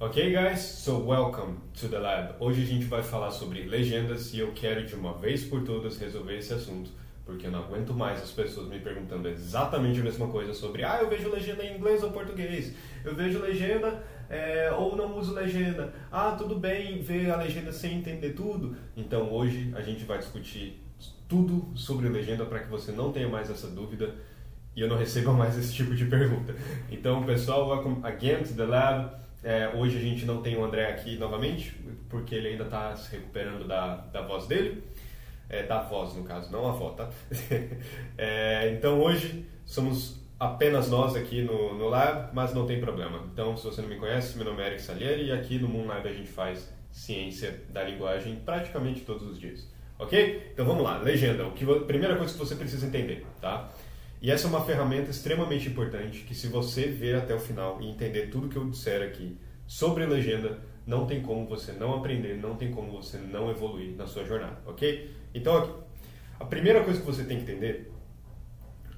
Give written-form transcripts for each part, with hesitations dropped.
Ok, guys? So welcome to the lab. Hoje a gente vai falar sobre legendas e eu quero de uma vez por todas resolver esse assunto, porque eu não aguento mais as pessoas me perguntando exatamente a mesma coisa sobre eu vejo legenda em inglês ou português, eu vejo legenda ou não uso legenda, tudo bem ver a legenda sem entender tudo. Então hoje a gente vai discutir tudo sobre legenda para que você não tenha mais essa dúvida e eu não receba mais esse tipo de pergunta. Então pessoal, welcome again to the lab. Hoje a gente não tem o André aqui novamente, porque ele ainda está se recuperando da voz dele. Da voz, no caso, não a avó, tá? Então hoje somos apenas nós aqui no Lab, mas não tem problema. Então, se você não me conhece, meu nome é Eric Salieri e aqui no Moon Lab a gente faz ciência da linguagem praticamente todos os dias. Ok? Então vamos lá, legenda. Primeira coisa que você precisa entender, tá? E essa é uma ferramenta extremamente importante que se você ver até o final e entender tudo que eu disser aqui sobre legenda, não tem como você não aprender, não tem como você não evoluir na sua jornada, ok? Então, aqui, a primeira coisa que você tem que entender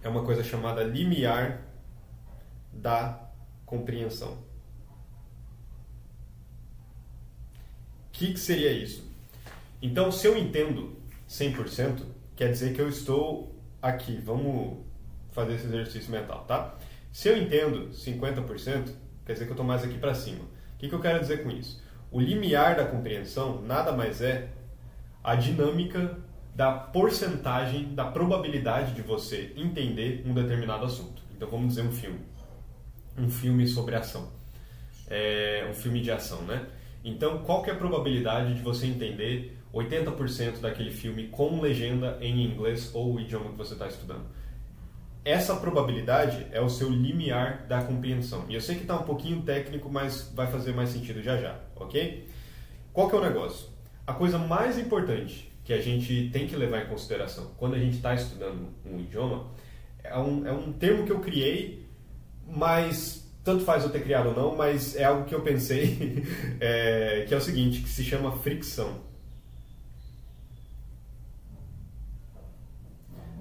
é uma coisa chamada limiar da compreensão. O que seria isso? Então, se eu entendo 100%, quer dizer que eu estou aqui, vamos fazer esse exercício mental, tá? Se eu entendo 50%, quer dizer que eu estou mais aqui para cima. O que eu quero dizer com isso? O limiar da compreensão nada mais é a dinâmica da porcentagem, da probabilidade de você entender um determinado assunto. Então vamos dizer um filme. Um filme sobre ação. Um filme de ação, né? Então qual que é a probabilidade de você entender 80% daquele filme com legenda em inglês ou o idioma que você está estudando? Essa probabilidade é o seu limiar da compreensão. E eu sei que está um pouquinho técnico, mas vai fazer mais sentido já já, ok? Qual que é o negócio? A coisa mais importante que a gente tem que levar em consideração quando a gente está estudando um idioma é um termo que eu criei, mas tanto faz eu ter criado ou não, mas é algo que eu pensei, que é o seguinte, que se chama fricção.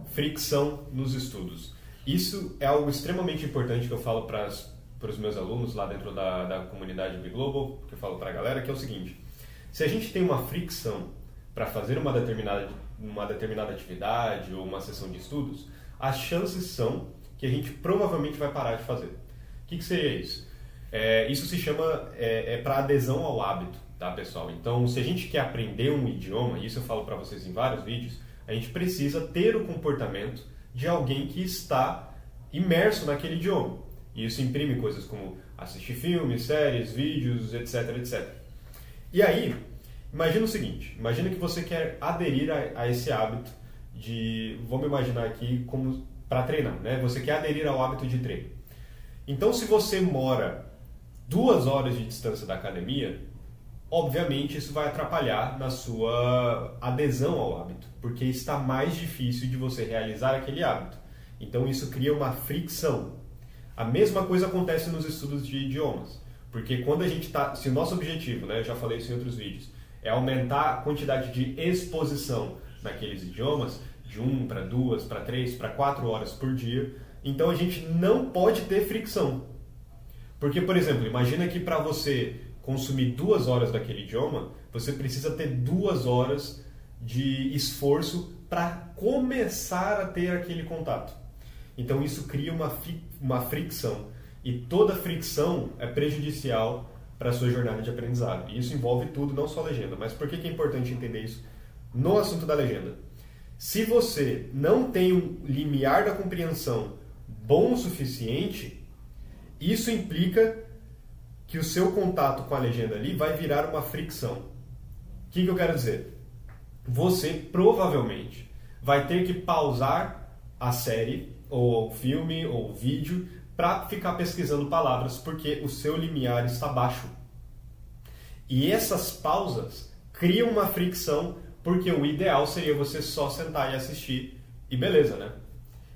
Fricção nos estudos. Isso é algo extremamente importante que eu falo para os meus alunos lá dentro da comunidade B-Global, que eu falo para a galera, que é o seguinte: se a gente tem uma fricção para fazer uma determinada atividade ou uma sessão de estudos, as chances são que a gente provavelmente vai parar de fazer. O que seria isso? Isso se chama para adesão ao hábito, tá, pessoal? Então, se a gente quer aprender um idioma, e isso eu falo para vocês em vários vídeos, a gente precisa ter o comportamento de alguém que está imerso naquele idioma. E isso imprime coisas como assistir filmes, séries, vídeos, etc, etc. E aí, imagina o seguinte, imagina que você quer aderir a esse hábito de, vamos imaginar aqui como para treinar, né? Você quer aderir ao hábito de treino. Então, se você mora 2 horas de distância da academia, obviamente isso vai atrapalhar na sua adesão ao hábito, porque está mais difícil de você realizar aquele hábito. Então isso cria uma fricção. A mesma coisa acontece nos estudos de idiomas, porque quando a gente está, se o nosso objetivo, né, eu já falei isso em outros vídeos, é aumentar a quantidade de exposição naqueles idiomas, de 1 para 2, para 3, para 4 horas por dia, então a gente não pode ter fricção. Porque, por exemplo, imagina que para você consumir 2 horas daquele idioma, você precisa ter 2 horas de esforço para começar a ter aquele contato. Então isso cria uma fricção. E toda fricção é prejudicial para a sua jornada de aprendizado. E isso envolve tudo, não só a legenda. Mas por que é importante entender isso no assunto da legenda? Se você não tem um limiar da compreensão bom o suficiente, isso implica que o seu contato com a legenda ali vai virar uma fricção. O que eu quero dizer? Você provavelmente vai ter que pausar a série, ou o filme, ou o vídeo, para ficar pesquisando palavras, porque o seu limiar está baixo. E essas pausas criam uma fricção, porque o ideal seria você só sentar e assistir, e beleza, né?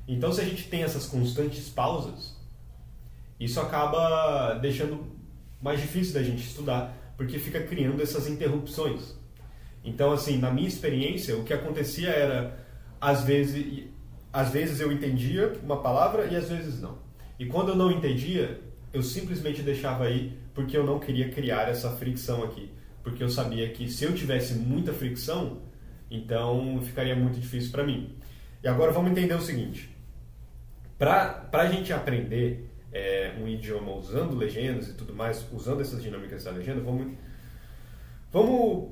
Então, se a gente tem essas constantes pausas, isso acaba deixando mais difícil da gente estudar, porque fica criando essas interrupções. Então, assim, na minha experiência, o que acontecia era, às vezes eu entendia uma palavra e às vezes não. E quando eu não entendia, eu simplesmente deixava aí porque eu não queria criar essa fricção aqui. Porque eu sabia que se eu tivesse muita fricção, então ficaria muito difícil para mim. E agora vamos entender o seguinte. Para a gente aprender um idioma usando legendas e tudo mais, usando essas dinâmicas da legenda, vamos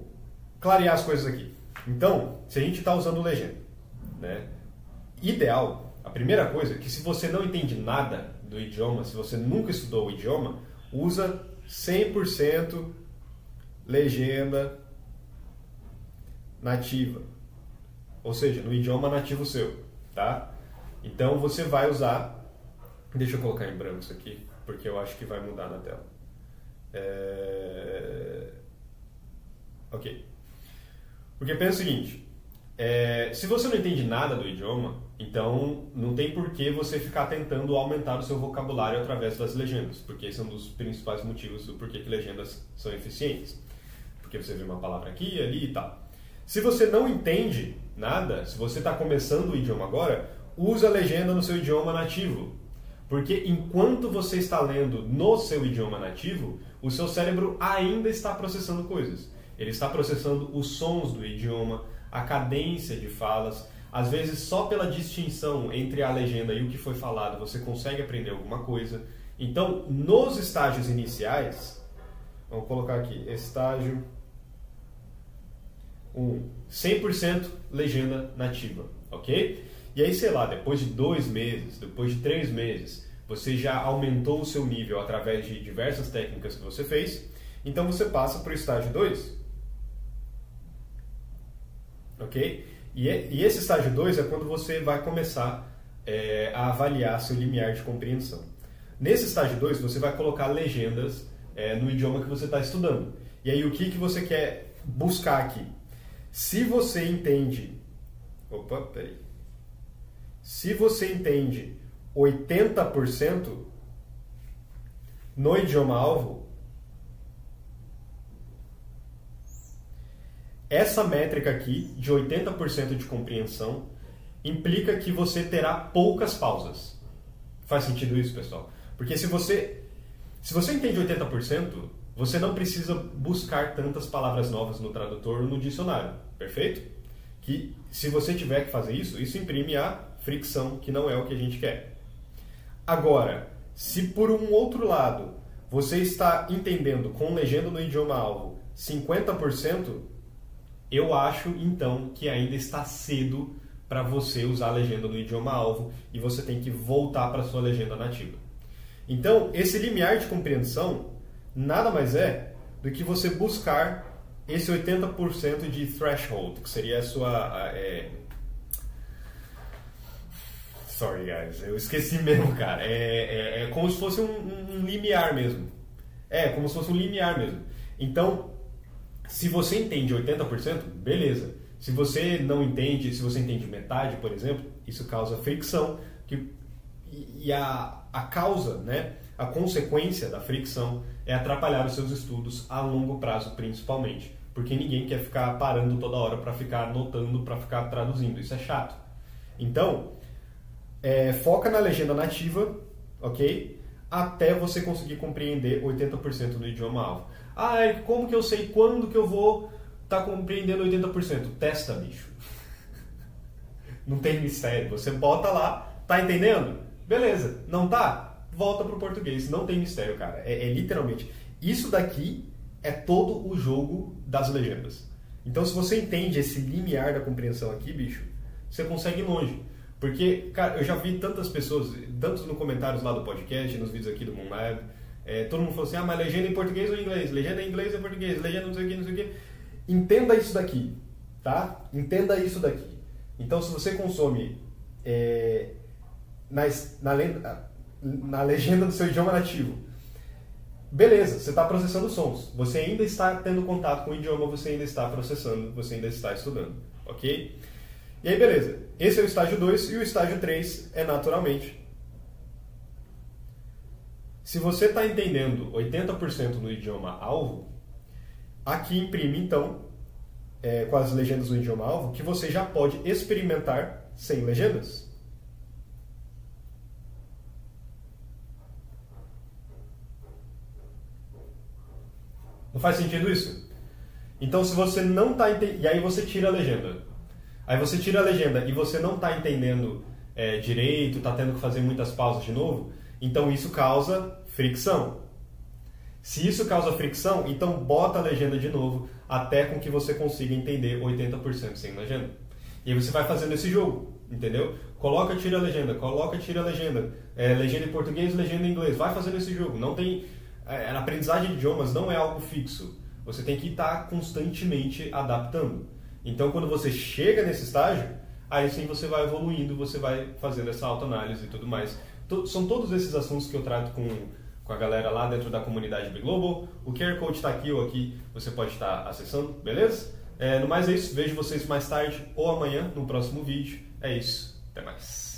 clarear as coisas aqui. Então, se a gente está usando legenda, né, ideal, a primeira coisa é que se você não entende nada do idioma, se você nunca estudou o idioma, usa 100% legenda nativa. Ou seja, no idioma nativo seu, tá? Então você vai usar... Deixa eu colocar em branco isso aqui, porque eu acho que vai mudar na tela. Ok. Porque pensa o seguinte, se você não entende nada do idioma, então não tem por que você ficar tentando aumentar o seu vocabulário através das legendas, porque esse é um dos principais motivos do porquê que legendas são eficientes. Porque você vê uma palavra aqui, ali e tal. Se você não entende nada, se você está começando o idioma agora, usa a legenda no seu idioma nativo. Porque enquanto você está lendo no seu idioma nativo, o seu cérebro ainda está processando coisas. Ele está processando os sons do idioma, a cadência de falas. Às vezes, só pela distinção entre a legenda e o que foi falado, você consegue aprender alguma coisa. Então, nos estágios iniciais, vamos colocar aqui, estágio 1, 100% legenda nativa, ok? E aí, sei lá, depois de 2 meses, depois de 3 meses, você já aumentou o seu nível através de diversas técnicas que você fez, então você passa para o estágio 2, ok? E esse estágio 2 é quando você vai começar a avaliar seu limiar de compreensão. Nesse estágio 2, você vai colocar legendas no idioma que você está estudando. E aí, o que você quer buscar aqui? Se você entende... Opa, peraí. Se você entende 80% no idioma-alvo, essa métrica aqui, de 80% de compreensão, implica que você terá poucas pausas. Faz sentido isso, pessoal? Porque se você entende 80%, você não precisa buscar tantas palavras novas no tradutor ou no dicionário, perfeito? Que se você tiver que fazer isso, isso imprime a fricção, que não é o que a gente quer. Agora, se por um outro lado você está entendendo com legenda no idioma-alvo 50%, eu acho então que ainda está cedo para você usar a legenda no idioma-alvo e você tem que voltar para a sua legenda nativa. Então, esse limiar de compreensão nada mais é do que você buscar esse 80% de threshold, que seria a sua... Sorry, guys, eu esqueci mesmo, cara. É como se fosse um limiar mesmo. É, como se fosse um limiar mesmo. Então, se você entende 80%, beleza. Se você não entende, se você entende metade, por exemplo, isso causa fricção. E a causa, né, a consequência da fricção é atrapalhar os seus estudos a longo prazo, principalmente. Porque ninguém quer ficar parando toda hora para ficar anotando, para ficar traduzindo. Isso é chato. Então, foca na legenda nativa, ok? Até você conseguir compreender 80% do idioma-alvo. Ah, Eric, como que eu sei quando que eu vou estar compreendendo 80%? Testa, bicho. Não tem mistério. Você bota lá, tá entendendo? Beleza. Não tá? Volta pro português. Não tem mistério, cara. É literalmente... Isso daqui é todo o jogo das legendas. Então, se você entende esse limiar da compreensão aqui, bicho, você consegue ir longe. Porque, cara, eu já vi tantas pessoas, tanto nos comentários lá do podcast, nos vídeos aqui do Moonlab, todo mundo falou assim, mas legenda em português ou em inglês? Legenda em inglês ou em português? Legenda não sei o que, não sei o que. Entenda isso daqui, tá? Entenda isso daqui. Então, se você consome na legenda do seu idioma nativo, beleza, você está processando sons. Você ainda está tendo contato com o idioma, você ainda está processando, você ainda está estudando, ok? E aí, beleza. Esse é o estágio 2 e o estágio 3 é naturalmente. Se você está entendendo 80% no idioma-alvo, aqui imprime, então, com as legendas no idioma-alvo, que você já pode experimentar sem legendas. Não faz sentido isso? Então, se você não está entendendo... E aí você tira a legenda. Aí você tira a legenda e você não está entendendo direito, está tendo que fazer muitas pausas de novo, então isso causa fricção. Se isso causa fricção, então bota a legenda de novo até com que você consiga entender 80% sem legenda. E aí você vai fazendo esse jogo, entendeu? Coloca, tira a legenda, coloca, tira a legenda. Legenda em português, legenda em inglês. Vai fazendo esse jogo. Não tem... A aprendizagem de idiomas não é algo fixo. Você tem que estar constantemente adaptando. Então, quando você chega nesse estágio, aí sim você vai evoluindo, você vai fazendo essa autoanálise e tudo mais. São todos esses assuntos que eu trato com a galera lá dentro da comunidade BGlobal. O QR Code está aqui ou aqui, você pode estar acessando, beleza? No mais é isso, vejo vocês mais tarde ou amanhã no próximo vídeo. É isso, até mais.